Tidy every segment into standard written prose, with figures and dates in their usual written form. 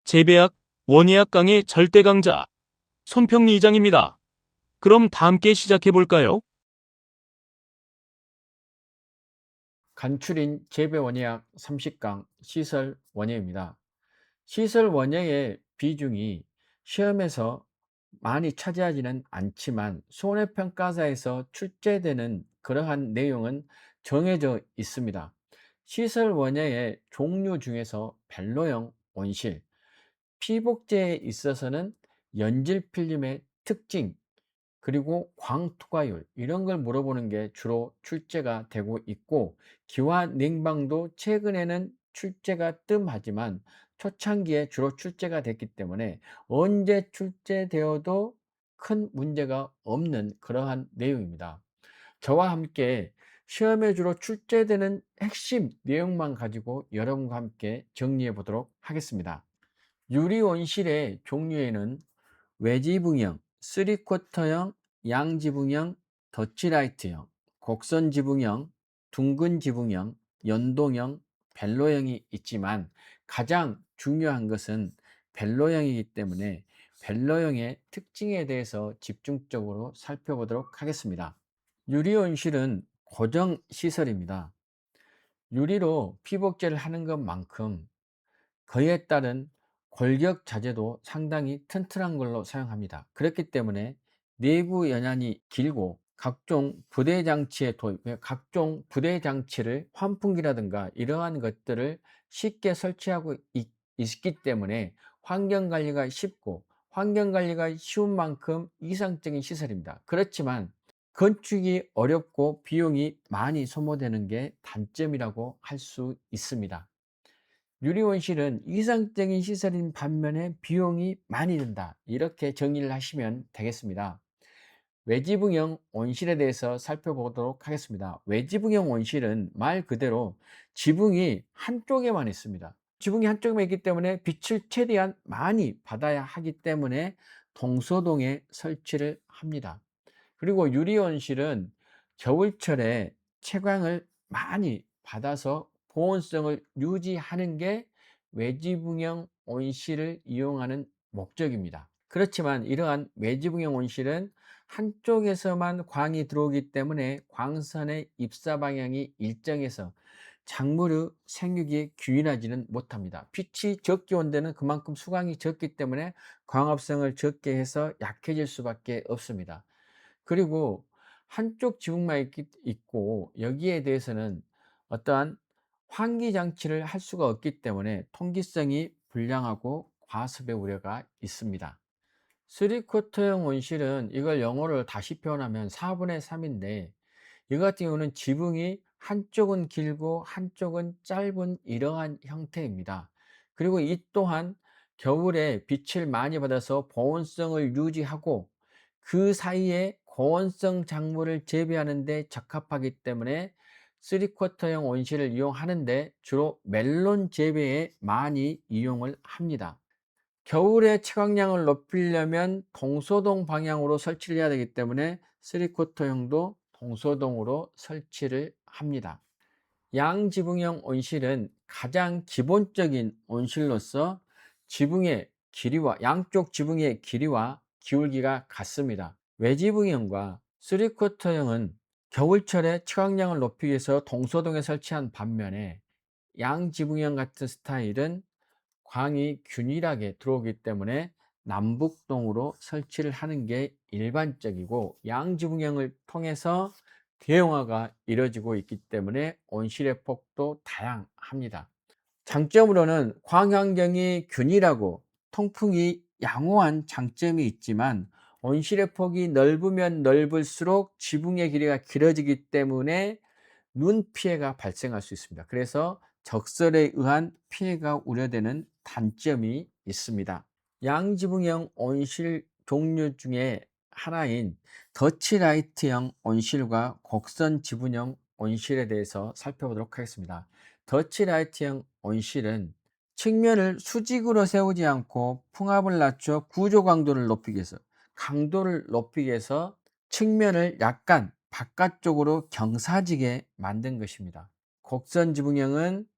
재배학, 원예학 강의 절대 강자 손평리 이장입니다. 그럼 다 함께 시작해 볼까요? 간추린 재배원예학 30강 시설 원예입니다. 시설 원예의 비중이 시험에서 많이 차지하지는 않지만 손해평가사에서 출제되는 그러한 내용은 정해져 있습니다. 시설 원예의 종류 중에서 벨로형 온실, 피복제에 있어서는 연질 필름의 특징, 그리고 광투과율 이런 걸 물어보는 게 주로 출제가 되고 있고, 기와 냉방도 최근에는 출제가 뜸하지만 초창기에 주로 출제가 됐기 때문에 언제 출제되어도 큰 문제가 없는 그러한 내용입니다. 저와 함께 시험에 주로 출제되는 핵심 내용만 가지고 여러분과 함께 정리해 보도록 하겠습니다. 유리온실의 종류에는 외지붕형, 쓰리쿼터형, 양지붕형, 더치라이트형, 곡선지붕형, 둥근지붕형, 연동형, 벨로형이 있지만 가장 중요한 것은 벨로형이기 때문에 벨로형의 특징에 대해서 집중적으로 살펴보도록 하겠습니다. 유리온실은 고정시설입니다. 유리로 피복제를 하는 것만큼 그에 따른 골격 자재도 상당히 튼튼한 걸로 사용합니다. 그렇기 때문에 내부 연안이 길고 각종 부대 장치를 환풍기라든가 이러한 것들을 쉽게 설치하고 있기 때문에 환경 관리가 쉽고, 환경 관리가 쉬운 만큼 이상적인 시설입니다. 그렇지만 건축이 어렵고 비용이 많이 소모되는 게 단점이라고 할 수 있습니다. 유리온실은 이상적인 시설인 반면에 비용이 많이 든다, 이렇게 정의를 하시면 되겠습니다. 외지붕형 온실에 대해서 살펴보도록 하겠습니다. 외지붕형 온실은 말 그대로 지붕이 한쪽에만 있습니다. 지붕이 한쪽에만 있기 때문에 빛을 최대한 많이 받아야 하기 때문에 동서동에 설치를 합니다. 그리고 유리온실은 겨울철에 채광을 많이 받아서 보온성을 유지하는 게 외지붕형 온실을 이용하는 목적입니다. 그렇지만 이러한 외지붕형 온실은 한쪽에서만 광이 들어오기 때문에 광선의 입사 방향이 일정해서 작물의 생육이 균일하지는 못합니다. 빛이 적게 온 데는 그만큼 수광이 적기 때문에 광합성을 적게 해서 약해질 수밖에 없습니다. 그리고 한쪽 지붕만 있고 여기에 대해서는 어떠한 환기 장치를 할 수가 없기 때문에 통기성이 불량하고 과습의 우려가 있습니다. 3쿼터형 온실은 이걸 영어를 다시 표현하면 4분의 3인데, 이 같은 경우는 지붕이 한쪽은 길고 한쪽은 짧은 이러한 형태입니다. 그리고 이 또한 겨울에 빛을 많이 받아서 보온성을 유지하고 그 사이에 고온성 작물을 재배하는 데 적합하기 때문에 3쿼터형 온실을 이용하는데 주로 멜론 재배에 많이 이용을 합니다. 겨울에 채광량을 높이려면 동서동 방향으로 설치를 해야 되기 때문에 3쿼터형도 동서동으로 설치를 합니다. 양지붕형 온실은 가장 기본적인 온실로서 양쪽 지붕의 길이와 기울기가 같습니다. 외지붕형과 3쿼터형은 겨울철에 채광량을 높이기 위해서 동서동에 설치한 반면에 양지붕형 같은 스타일은 광이 균일하게 들어오기 때문에 남북동으로 설치를 하는 게 일반적이고, 양지붕형을 통해서 대형화가 이루어지고 있기 때문에 온실의 폭도 다양합니다. 장점으로는 광환경이 균일하고 통풍이 양호한 장점이 있지만, 온실의 폭이 넓으면 넓을수록 지붕의 길이가 길어지기 때문에 눈 피해가 발생할 수 있습니다. 그래서 적설에 의한 피해가 우려되는 단점이 있습니다. 양지붕형 온실 종류 중에 하나인 더치라이트형 온실과 곡선 지붕형 온실에 대해서 살펴보도록 하겠습니다. 더치라이트형 온실은 측면을 수직으로 세우지 않고 풍압을 낮춰 구조 강도를 높이기 위해서 측면을 약간 바깥쪽으로 경사지게 만든 것입니다. 곡선 지붕형은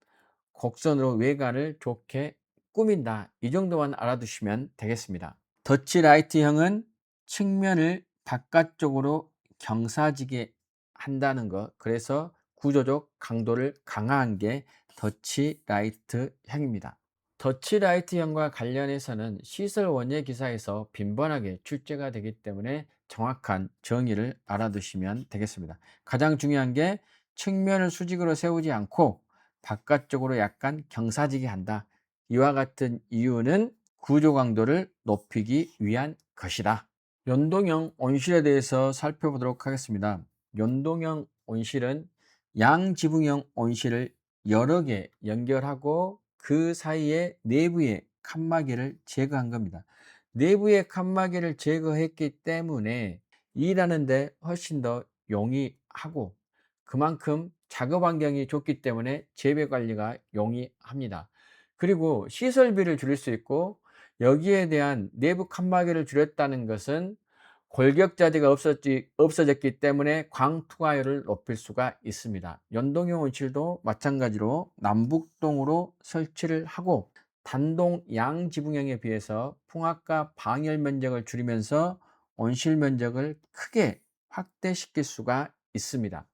곡선으로 외관을 좋게 꾸민다. 이 정도만 알아두시면 되겠습니다. 더치라이트형은 측면을 바깥쪽으로 경사지게 한다는 것, 그래서 구조적 강도를 강화한 게 더치라이트형입니다. 더치라이트형과 관련해서는 시설 원예 기사에서 빈번하게 출제가 되기 때문에 정확한 정의를 알아두시면 되겠습니다. 가장 중요한 게 측면을 수직으로 세우지 않고 바깥쪽으로 약간 경사지게 한다. 이와 같은 이유는 구조 강도를 높이기 위한 것이다. 연동형 온실에 대해서 살펴보도록 하겠습니다. 연동형 온실은 양지붕형 온실을 여러 개 연결하고 그 사이에 내부의 칸막이를 제거한 겁니다. 내부의 칸막이를 제거했기 때문에 일하는데 훨씬 더 용이하고, 그만큼 작업 환경이 좋기 때문에 재배 관리가 용이합니다. 그리고 시설비를 줄일 수 있고, 여기에 대한 내부 칸막이를 줄였다는 것은 골격자재가 없어졌기 때문에 광투과율을 높일 수가 있습니다. 연동형 온실도 마찬가지로 남북동으로 설치를 하고 단동 양지붕형에 비해서 풍압과 방열 면적을 줄이면서 온실 면적을 크게 확대시킬 수가 있습니다.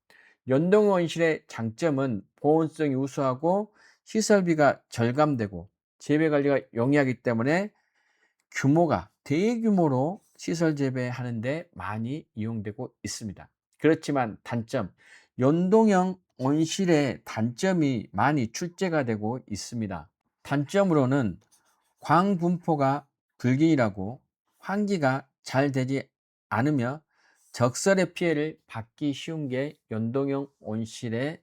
연동 온실의 장점은 보온성이 우수하고 시설비가 절감되고 재배 관리가 용이하기 때문에 규모가 대규모로 시설 재배하는데 많이 이용되고 있습니다. 그렇지만 단점, 연동형 온실의 단점이 많이 출제가 되고 있습니다. 단점으로는 광분포가 불균일하고 환기가 잘 되지 않으며 적설의 피해를 받기 쉬운 게 연동형 온실의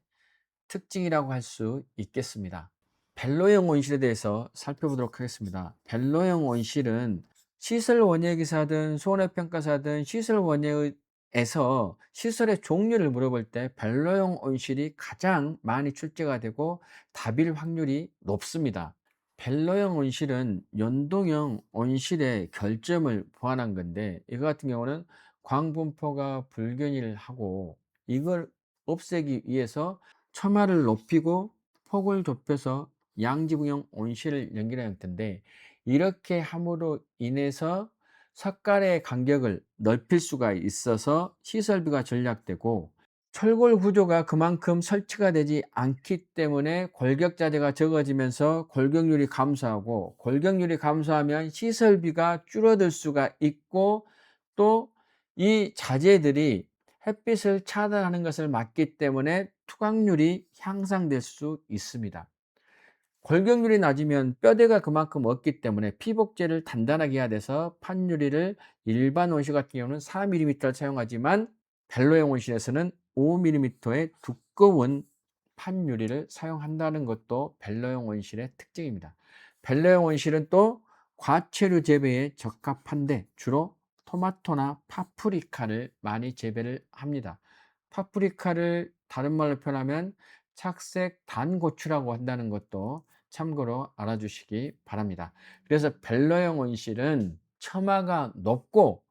특징이라고 할 수 있겠습니다. 벨로형 온실에 대해서 살펴보도록 하겠습니다. 벨로형 온실은 시설 원예기사든 손해평가사든 시설 원예에서 시설의 종류를 물어볼 때 벨로형 온실이 가장 많이 출제가 되고 답일 확률이 높습니다. 벨로형 온실은 연동형 온실의 결점을 보완한 건데, 이거 같은 경우는 광분포가 불균일하고 이걸 없애기 위해서 처마를 높이고 폭을 좁혀서 양지붕형 온실을 연결한 형태인데, 이렇게 함으로 인해서 석가래의 간격을 넓힐 수가 있어서 시설비가 절약되고, 철골 구조가 그만큼 설치가 되지 않기 때문에 골격자재가 적어지면서 골격률이 감소하고, 골격률이 감소하면 시설비가 줄어들 수가 있고, 또 이 자재들이 햇빛을 차단하는 것을 막기 때문에 투각률이 향상될 수 있습니다. 골격률이 낮으면 뼈대가 그만큼 없기 때문에 피복제를 단단하게 해야 돼서 판유리를 일반 온실 같은 경우는 4mm를 사용하지만 벨로형 온실에서는 5mm의 두꺼운 판유리를 사용한다는 것도 벨로형 온실의 특징입니다. 벨로형 온실은 또 과체류 재배에 적합한데 주로 토마토나 파프리카를 많이 재배를 합니다. 파프리카를 다른 말로 표현하면 착색 단고추라고 한다는 것도 참고로 알아주시기 바랍니다. 그래서 벨로형 온실은 처마가 높고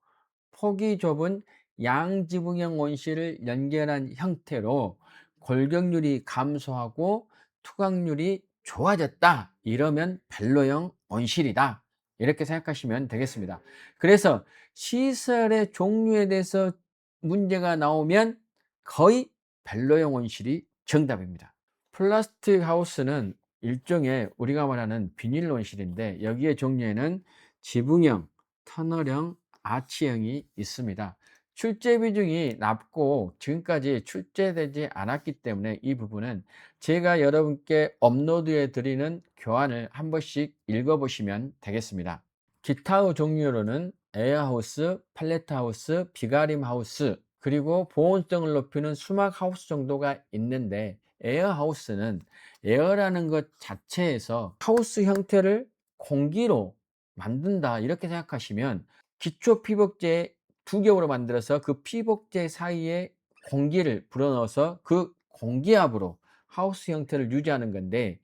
폭이 좁은 양지붕형 온실을 연결한 형태로 골격률이 감소하고 투각률이 좋아졌다, 이러면 벨로형 온실이다, 이렇게 생각하시면 되겠습니다. 그래서 시설의 종류에 대해서 문제가 나오면 거의 벨로형 온실이 정답입니다. 플라스틱 하우스는 일종의 우리가 말하는 비닐 온실인데, 여기에 종류에는 지붕형, 터널형, 아치형이 있습니다. 출제 비중이 낮고 지금까지 출제되지 않았기 때문에 이 부분은 제가 여러분께 업로드해 드리는 교환을 한 번씩 읽어보시면 되겠습니다. 기타의 종류로는 에어하우스, 팔레트하우스, 비가림하우스, 그리고 보온성을 높이는 수막하우스 정도가 있는데, 에어하우스는 에어라는 것 자체에서 하우스 형태를 공기로 만든다, 이렇게 생각하시면 기초 피복제 두 겹으로 만들어서 그 피복제 사이에 공기를 불어넣어서 그 공기압으로 하우스 형태를 유지하는 건데,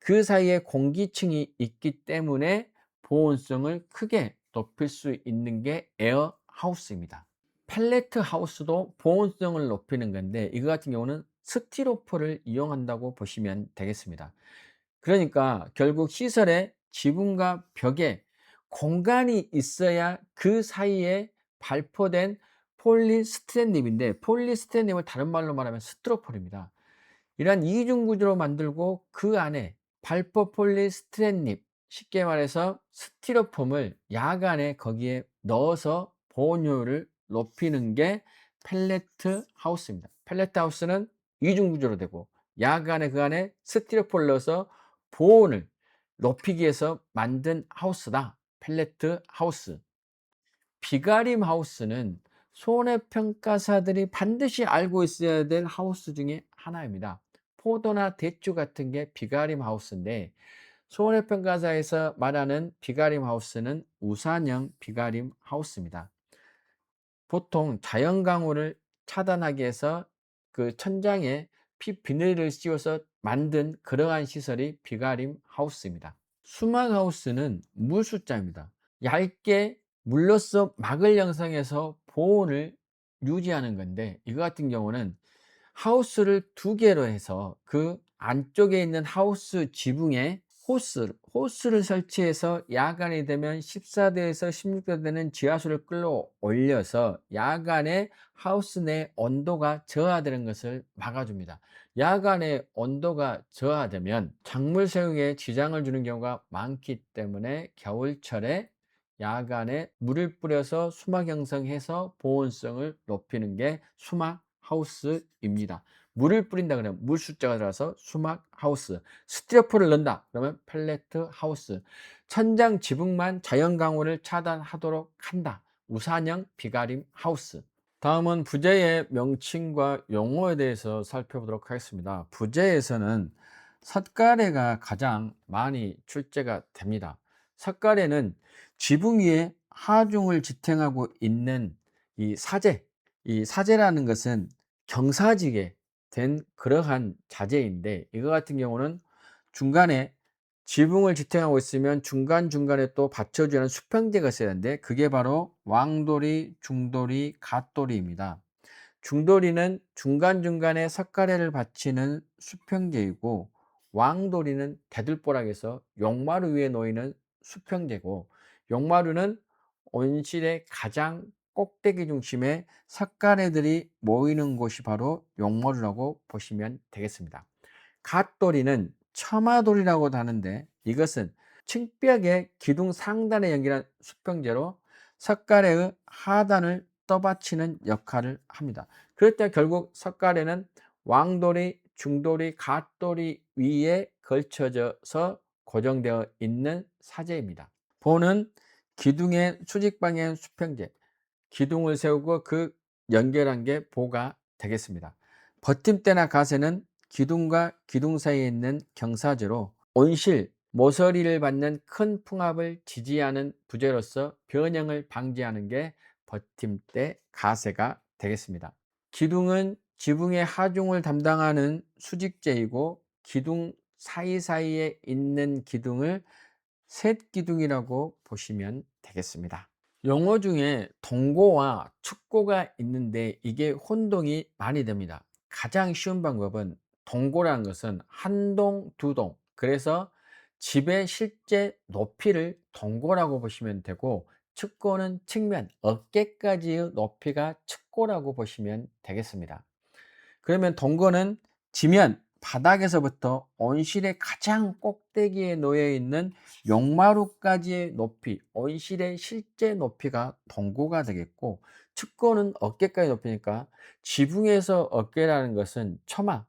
그 사이에 공기층이 있기 때문에 보온성을 크게 높일 수 있는 게 에어하우스입니다. 펠레트 하우스도 보온성을 높이는 건데, 이거 같은 경우는 스티로폼을 이용한다고 보시면 되겠습니다. 그러니까 결국 시설의 지붕과 벽에 공간이 있어야 그 사이에 발포된 폴리스티렌립인데, 폴리스티렌립을 다른 말로 말하면 스티로폴입니다. 이러한 이중 구조로 만들고 그 안에 발포 폴리스티렌립, 쉽게 말해서 스티로폼을 야간에 거기에 넣어서 보온효율을 높이는 게 펠레트 하우스입니다. 펠레트 하우스는 이중 구조로 되고 야간에 그 안에 스티로폼을 넣어서 보온을 높이기 위해서 만든 하우스다. 펠레트 하우스. 비가림 하우스는 손해평가사들이 반드시 알고 있어야 될 하우스 중에 하나입니다. 포도나 대추 같은 게 비가림 하우스인데, 손해평가사에서 말하는 비가림 하우스는 우산형 비가림 하우스입니다. 보통 자연 강우를 차단하기 위해서 그 천장에 비닐을 씌워서 만든 그러한 시설이 비가림 하우스입니다. 수막 하우스는 물숫자입니다. 얇게 물로써 막을 형성해서 보온을 유지하는 건데, 이거 같은 경우는 하우스를 두 개로 해서 그 안쪽에 있는 하우스 지붕에 호스를 설치해서 야간이 되면 14도에서 16도 되는 지하수를 끌어올려서 야간에 하우스 내 온도가 저하되는 것을 막아줍니다. 야간에 온도가 저하되면 작물 생육에 지장을 주는 경우가 많기 때문에 겨울철에 야간에 물을 뿌려서 수막 형성해서 보온성을 높이는 게 수막 하우스입니다. 물을 뿌린다 그러면 물 숫자가 들어가서 수막 하우스, 스티로폼을 넣는다 그러면 펠레트 하우스, 천장 지붕만 자연 강우를 차단하도록 한다, 우산형 비가림 하우스. 다음은 부재의 명칭과 용어에 대해서 살펴보도록 하겠습니다. 부재에서는 삿가래가 가장 많이 출제가 됩니다. 삿가래는 지붕 위에 하중을 지탱하고 있는 이 사제라는 것은 경사지게 된 그러한 자재인데, 이거 같은 경우는 중간에 지붕을 지탱하고 있으면 중간중간에 또 받쳐주는 수평재가 있어야 하는데, 그게 바로 왕돌이, 중돌이, 갓돌이입니다. 중돌이는 중간중간에 석가래를 받치는 수평재이고, 왕돌이는 대들보락에서 용마루 위에 놓이는 수평재고, 용마루는 온실의 가장 꼭대기 중심에 석가래들이 모이는 곳이 바로 용마루라고 보시면 되겠습니다. 갓돌이는 처마돌이라고도 하는데, 이것은 층벽의 기둥 상단에 연결한 수평재로 석가래의 하단을 떠받치는 역할을 합니다. 그럴 때 결국 석가래는 왕돌이, 중돌이, 갓돌이 위에 걸쳐져서 고정되어 있는 사재입니다. 보는 기둥의 수직 방향 수평재, 기둥을 세우고 그 연결한 게 보가 되겠습니다. 버팀대나 가세는 기둥과 기둥 사이에 있는 경사재로 온실, 모서리를 받는 큰 풍압을 지지하는 부재로서 변형을 방지하는 게 버팀대, 가세가 되겠습니다. 기둥은 지붕의 하중을 담당하는 수직재이고, 기둥 사이사이에 있는 기둥을 셋기둥이라고 보시면 되겠습니다. 용어 중에 동고와 축고가 있는데, 이게 혼동이 많이 됩니다. 가장 쉬운 방법은, 동고라는 것은 한 동, 두 동, 그래서 집의 실제 높이를 동고라고 보시면 되고, 축고는 측면, 어깨까지의 높이가 축고라고 보시면 되겠습니다. 그러면 동고는 지면 바닥에서부터 온실의 가장 꼭대기에 놓여 있는 용마루까지의 높이, 온실의 실제 높이가 동고가 되겠고, 축고는 어깨까지 높이니까 지붕에서 어깨라는 것은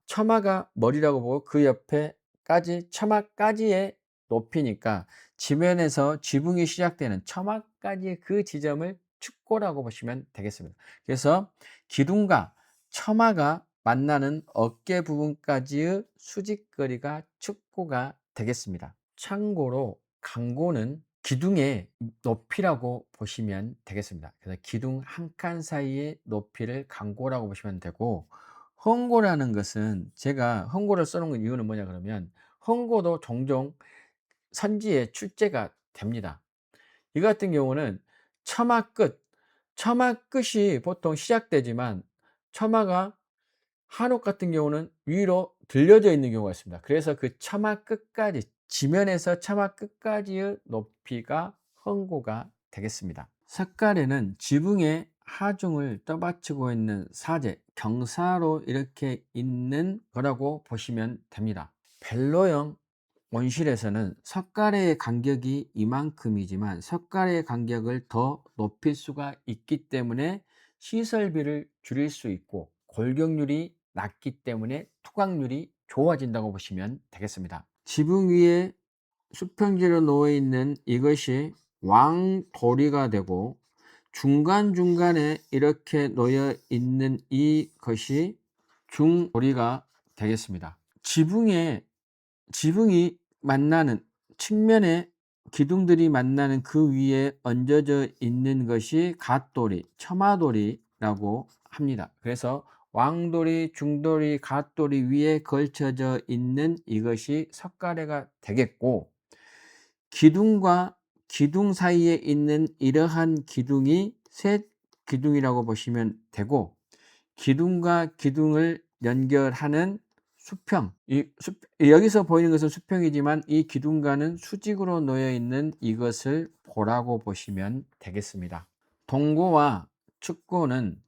처마가 머리라고 보고 그 옆에까지 처마까지의 높이니까 지면에서 지붕이 시작되는 처마까지 그 지점을 축고라고 보시면 되겠습니다. 그래서 기둥과 처마가 만나는 어깨 부분까지의 수직거리가 축고가 되겠습니다. 참고로 강고는 기둥의 높이라고 보시면 되겠습니다. 그래서 기둥 한 칸 사이의 높이를 강고라고 보시면 되고, 헝고라는 것은, 제가 헝고를 써놓은 이유는 뭐냐 그러면, 헝고도 종종 선지에 출제가 됩니다. 이 같은 경우는 처마 끝이 보통 시작되지만, 처마가 한옥 같은 경우는 위로 들려져 있는 경우가 있습니다. 그래서 그 처마 끝까지 지면에서 처마 끝까지의 높이가 흥고가 되겠습니다. 석가래는 지붕의 하중을 떠받치고 있는 사제, 경사로 이렇게 있는 거라고 보시면 됩니다. 벨로형 온실에서는 석가래의 간격이 이만큼이지만 석가래의 간격을 더 높일 수가 있기 때문에 시설비를 줄일 수 있고 골격률이 낮기 때문에 투각률이 좋아진다고 보시면 되겠습니다. 지붕 위에 수평지로 놓여 있는 이것이 왕도리가 되고 중간중간에 이렇게 놓여 있는 이것이 중도리가 되겠습니다. 지붕이 만나는 측면에 기둥들이 만나는 그 위에 얹어져 있는 것이 갓돌이, 처마돌이라고 합니다. 그래서 왕돌이, 중돌이, 갓돌이 위에 걸쳐져 있는 이것이 석가래가 되겠고, 기둥과 기둥 사이에 있는 이러한 기둥이 셋 기둥이라고 보시면 되고, 기둥과 기둥을 연결하는 수평, 여기서 보이는 것은 수평이지만 이 기둥과는 수직으로 놓여 있는 이것을 보라고 보시면 되겠습니다. 동고와 축고는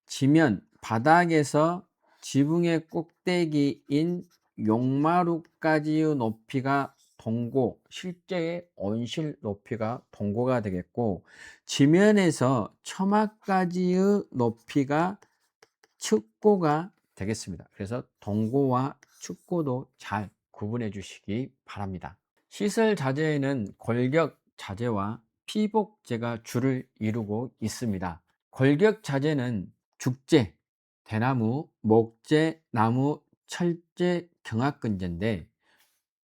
지면 바닥에서 지붕의 꼭대기인 용마루까지의 높이가 동고, 실제의 온실 높이가 동고가 되겠고, 지면에서 처마까지의 높이가 축고가 되겠습니다. 그래서 동고와 축고도 잘 구분해 주시기 바랍니다. 시설 자재에는 골격 자재와 피복재가 주를 이루고 있습니다. 골격 자재는 죽재, 대나무, 목재, 나무, 철재, 경합근재인데,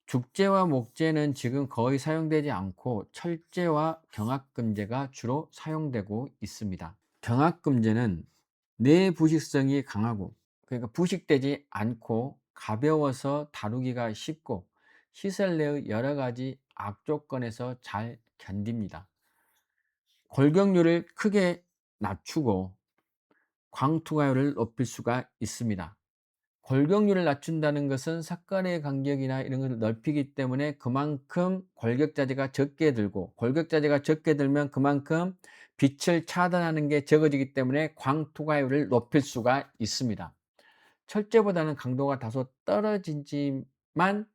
죽재와 목재는 지금 거의 사용되지 않고 철재와 경합금재가 주로 사용되고 있습니다. 경합금재는 내부식성이 강하고, 그러니까 부식되지 않고 가벼워서 다루기가 쉽고 시설 내의 여러 가지 악조건에서 잘 견딥니다. 골격률을 크게 낮추고 광투가율을 높일 수가 있습니다. 골격률을 낮춘다는 것은 석가래의 간격이나 이런 것을 넓히기 때문에 그만큼 골격자재가 적게 들고, 골격자재가 적게 들면 그만큼 빛을 차단하는 게 적어지기 때문에 광투가율을 높일 수가 있습니다. 철제보다는 강도가 다소 떨어지지만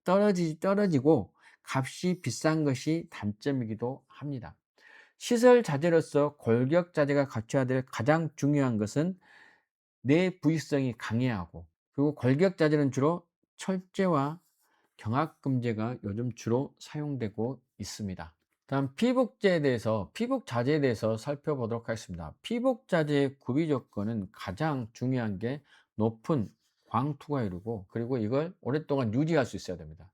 떨어지고 값이 비싼 것이 단점이기도 합니다. 시설 자재로서 골격 자재가 갖춰야 될 가장 중요한 것은 내부익성이 강해야 하고, 그리고 골격 자재는 주로 철제와 경합금재가 요즘 주로 사용되고 있습니다. 다음 피복재에 대해서, 피복 자재에 대해서 살펴보도록 하겠습니다. 피복 자재의 구비 조건은 가장 중요한 게 높은 광투과율이고, 그리고 이걸 오랫동안 유지할 수 있어야 됩니다.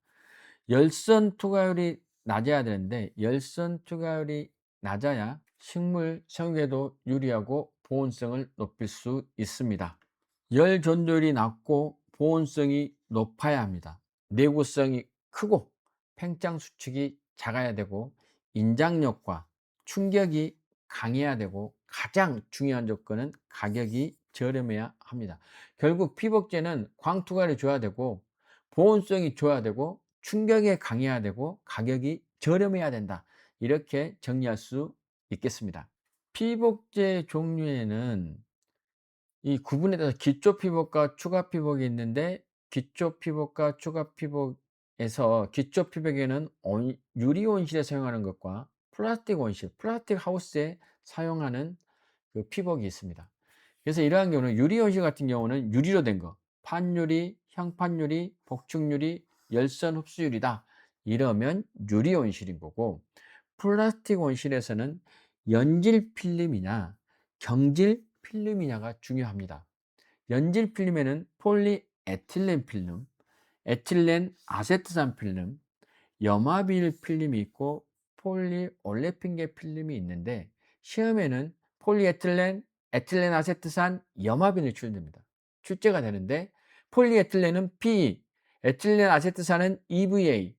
열선 투과율이 낮아야 되는데, 열선 투과율이 낮아야 식물 생육에도 유리하고 보온성을 높일 수 있습니다. 열 전도율이 낮고 보온성이 높아야 합니다. 내구성이 크고 팽창 수축이 작아야 되고 인장력과 충격이 강해야 되고, 가장 중요한 조건은 가격이 저렴해야 합니다. 결국 피복제는 광투과를 줘야 되고 보온성이 줘야 되고 충격에 강해야 되고 가격이 저렴해야 된다, 이렇게 정리할 수 있겠습니다. 피복제 종류에는 이 구분에 따라서 기초 피복과 추가 피복이 있는데, 기초 피복과 추가 피복에서 기초 피복에는 유리 온실에 사용하는 것과 플라스틱 온실, 플라스틱 하우스에 사용하는 그 피복이 있습니다. 그래서 이러한 경우는 유리 온실 같은 경우는 유리로 된 거, 판유리, 형판유리, 복층유리, 열선 흡수유리다, 이러면 유리 온실인 거고, 플라스틱 온실에서는 연질 필름이냐 경질 필름이냐가 중요합니다. 연질 필름에는 폴리에틸렌 필름, 에틸렌 아세트산 필름, 염화비닐 필름이 있고 폴리올레핀계 필름이 있는데, 시험에는 폴리에틸렌, 에틸렌 아세트산, 염화비닐 출제가 되는데, 폴리에틸렌은 PE, 에틸렌 아세트산은 EVA,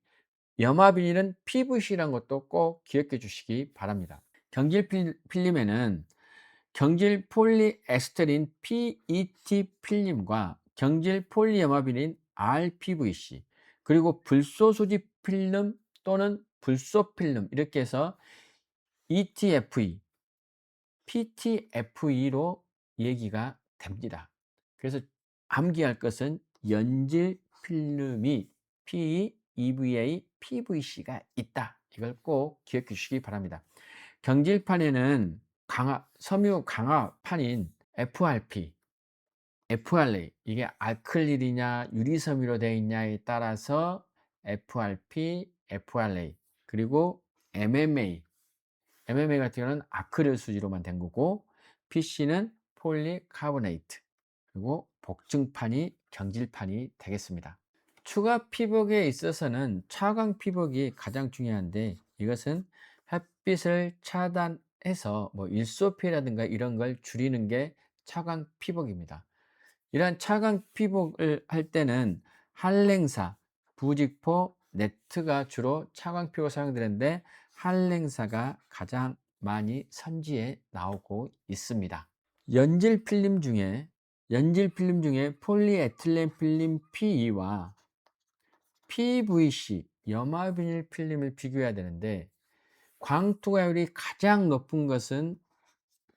염화비닐은 PVC라는 것도 꼭 기억해 주시기 바랍니다. 경질 필름에는 경질 폴리에스테린 PET 필름과 경질 폴리염화비닐 RPVC, 그리고 불소수지 필름 또는 불소 필름 이렇게 해서 ETFE, PTFE로 얘기가 됩니다. 그래서 암기할 것은 연질 필름이 PE, EVA, PVC가 있다. 이걸 꼭 기억해 주시기 바랍니다. 경질판에는 섬유 강화판인 FRP, FRA, 이게 아크릴이냐 유리섬유로 되어 있냐에 따라서 FRP, FRA, 그리고 MMA 같은 경우는 아크릴 수지로만 된 거고, PC는 폴리카보네이트, 그리고 복층판이 경질판이 되겠습니다. 추가 피복에 있어서는 차광 피복이 가장 중요한데, 이것은 햇빛을 차단해서 일소피라든가 이런 걸 줄이는 게 차광 피복입니다. 이러한 차광 피복을 할 때는 한랭사, 부직포, 네트가 주로 차광 피복에 사용되는데, 한랭사가 가장 많이 선지에 나오고 있습니다. 연질 필름 중에 폴리에틸렌 필름 PE와 PVC, 염화비닐 필름을 비교해야 되는데, 광투가율이 가장 높은 것은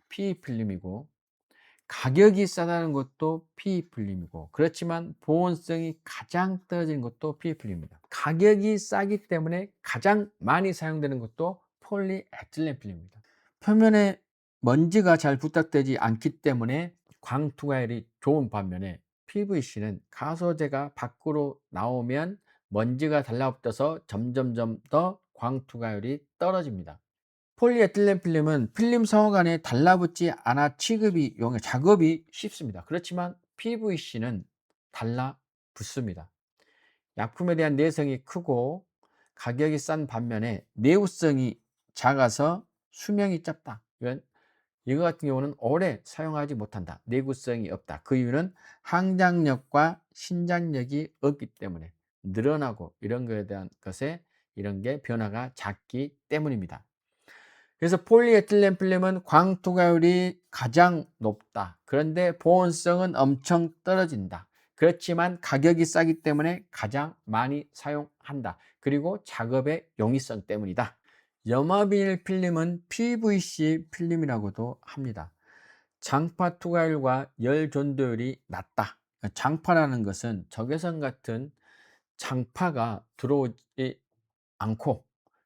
PE 필름이고, 가격이 싸다는 것도 PE 필름이고, 그렇지만 보온성이 가장 떨어지는 것도 PE 필름입니다. 가격이 싸기 때문에 가장 많이 사용되는 것도 폴리에틸렌 필름입니다. 표면에 먼지가 잘 부탁되지 않기 때문에 광투가율이 좋은 반면에, PVC는 가소제가 밖으로 나오면 먼지가 달라붙어서 점점점 더 광투가율이 떨어집니다. 폴리에틸렌 필름은 필름 상호간에 달라붙지 않아 작업이 쉽습니다. 그렇지만 PVC는 달라붙습니다. 약품에 대한 내성이 크고 가격이 싼 반면에 내구성이 작아서 수명이 짧다. 이거 같은 경우는 오래 사용하지 못한다. 내구성이 없다. 그 이유는 항장력과 신장력이 없기 때문에, 늘어나고 이런 것에 대한 이런 게 변화가 작기 때문입니다. 그래서 폴리에틸렌 필름은 광투가율이 가장 높다. 그런데 보온성은 엄청 떨어진다. 그렇지만 가격이 싸기 때문에 가장 많이 사용한다. 그리고 작업의 용이성 때문이다. 염화비닐 필름은 PVC 필름이라고도 합니다. 장파 투과율과 열 전도율이 낮다. 장파라는 것은 적외선 같은 장파가 들어오지 않고,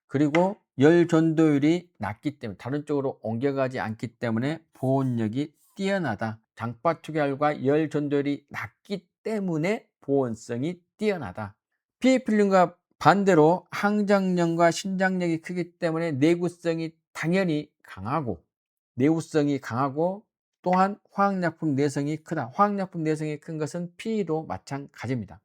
그리고 열 전도율이 낮기 때문에, 다른 쪽으로 옮겨가지 않기 때문에 보온력이 뛰어나다. 장파 투과율과 열 전도율이 낮기 때문에 보온성이 뛰어나다. PE 필름과 반대로 항장력과 신장력이 크기 때문에 내구성이 당연히 강하고, 또한 화학약품 내성이 크다. 화학약품 내성이 큰 것은 PE도 마찬가지입니다.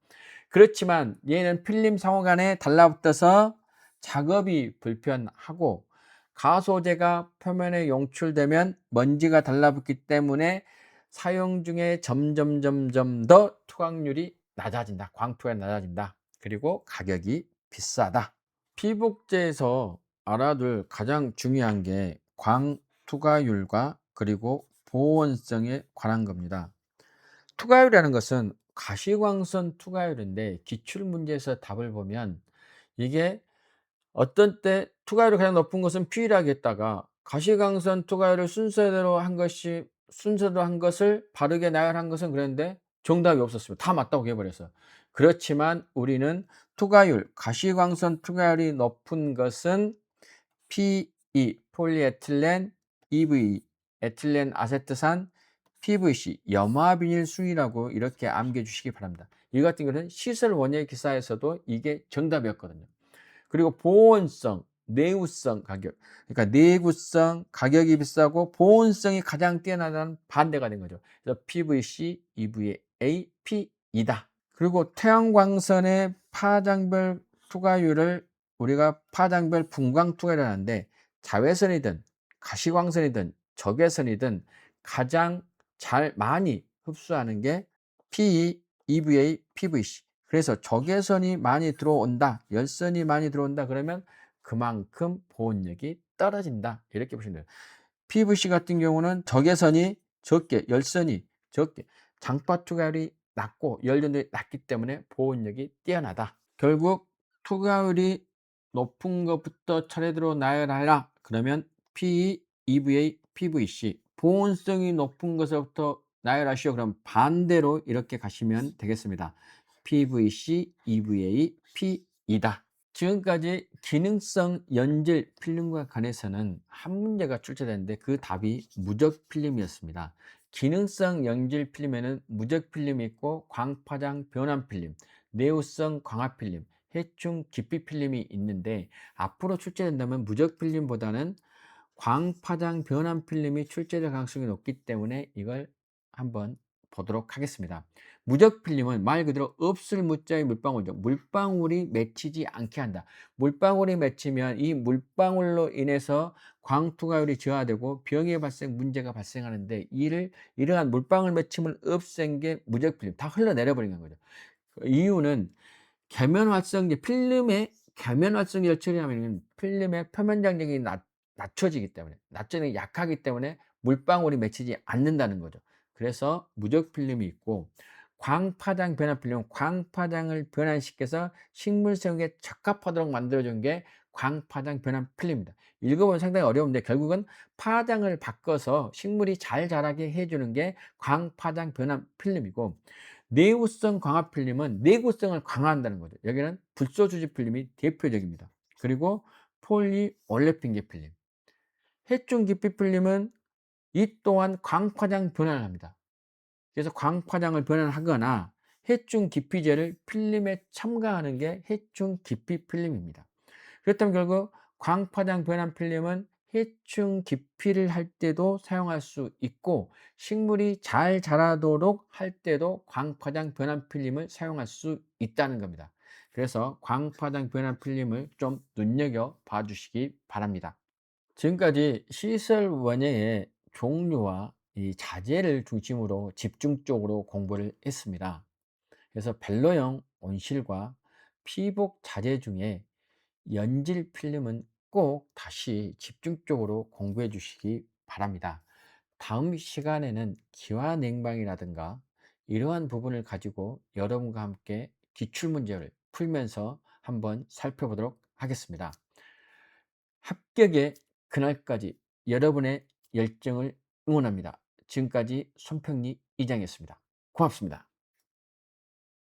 그렇지만 얘는 필름 상호간에 달라붙어서 작업이 불편하고, 가소제가 표면에 용출되면 먼지가 달라붙기 때문에 사용 중에 점점 더 투과율이 낮아진다. 광투가 낮아진다. 그리고 가격이 비싸다. 피복제에서 알아둘 가장 중요한 게 광투과율과 그리고 보온성에 관한 겁니다. 투과율이라는 것은 가시광선 투과율인데, 기출문제에서 답을 보면 이게 어떤 때 투과율이 가장 높은 것은 PE라고 했다가, 가시광선 투과율을 순서대로 한 것을 바르게 나열한 것은 그랬는데 정답이 없었습니다. 다 맞다고 해버렸어요. 그렇지만 우리는 가시광선 투과율이 높은 것은 PE, 폴리에틸렌, EVE, 에틸렌 아세트산, PVC, 염화비닐 순이라고 이렇게 암기해 주시기 바랍니다. 이 같은 경우는 시설 원예 기사에서도 이게 정답이었거든요. 그리고 보온성, 내구성, 가격. 그러니까 내구성, 가격이 비싸고 보온성이 가장 뛰어나다는 반대가 된 거죠. 그래서 PVC, EVA, P이다. 그리고 태양광선의 파장별 투과율을 우리가 파장별 분광 투과율을 하는데, 자외선이든 가시광선이든 적외선이든 가장 많이 흡수하는 게 PE, EVA, PVC. 그래서 적외선이 많이 들어온다, 열선이 많이 들어온다 그러면 그만큼 보온력이 떨어진다. 이렇게 보시면 돼요. PVC 같은 경우는 적외선이 적게, 열선이 적게, 장파 투과율이 낮고 열전도율이 낮기 때문에 보온력이 뛰어나다. 결국 투과율이 높은 것부터 차례대로 나열하라. 그러면 PE, EVA, PVC 보온성이 높은 것부터 나열하시오. 그럼 반대로 이렇게 가시면 되겠습니다. PVC, EVA, PE다. 지금까지 기능성 연질 필름과 관해서는 한 문제가 출제됐는데 그 답이 무적 필름이었습니다. 기능성 연질 필름에는 무적 필름이 있고 광파장 변환 필름, 내우성 광합 필름, 해충 깊이 필름이 있는데 앞으로 출제된다면 무적 필름보다는 광파장 변환 필름이 출제될 가능성이 높기 때문에 이걸 한번 보도록 하겠습니다. 무적 필름은 말 그대로 없을 무자의 물방울이죠. 물방울이 맺히지 않게 한다. 물방울이 맺히면 이 물방울로 인해서 광투과율이 저하되고 병의 발생 문제가 발생하는데 이러한 물방울 맺힘을 없앤 게 무적 필름, 다 흘러내려 버린 거죠. 이유는 계면 활성제 필름의 계면 활성제를 처리하면 필름의 표면 장력이 낮춰지기 때문에, 낮춰지기 약하기 때문에 물방울이 맺히지 않는다는 거죠. 그래서 무적 필름이 있고 광파장 변환 필름은 광파장을 변환시켜서 식물 생육에 적합하도록 만들어 준 게 광파장 변환 필름입니다. 읽어보면 상당히 어려운데 결국은 파장을 바꿔서 식물이 잘 자라게 해 주는 게 광파장 변환 필름이고, 내구성 광합 필름은 내구성을 강화한다는 거죠. 여기는 불소 주지 필름이 대표적입니다. 그리고 폴리 올레핀계 필름, 해충 기피 필름은 이 또한 광파장 변환을 합니다. 그래서 광파장을 변환하거나 해충 기피제를 필름에 첨가하는 게 해충 기피 필름입니다. 그렇다면 결국 광파장 변환 필름은 해충 기피를 할 때도 사용할 수 있고 식물이 잘 자라도록 할 때도 광파장 변환 필름을 사용할 수 있다는 겁니다. 그래서 광파장 변환 필름을 좀 눈여겨 봐 주시기 바랍니다. 지금까지 시설 원예의 종류와 이 자재를 중심으로 집중적으로 공부를 했습니다. 그래서 벨로용 온실과 피복 자재 중에 연질 필름은 꼭 다시 집중적으로 공부해 주시기 바랍니다. 다음 시간에는 기화 냉방이라든가 이러한 부분을 가지고 여러분과 함께 기출문제를 풀면서 한번 살펴보도록 하겠습니다. 합격의 그날까지 여러분의 열정을 응원합니다. 지금까지 손평리 이장이었습니다. 고맙습니다.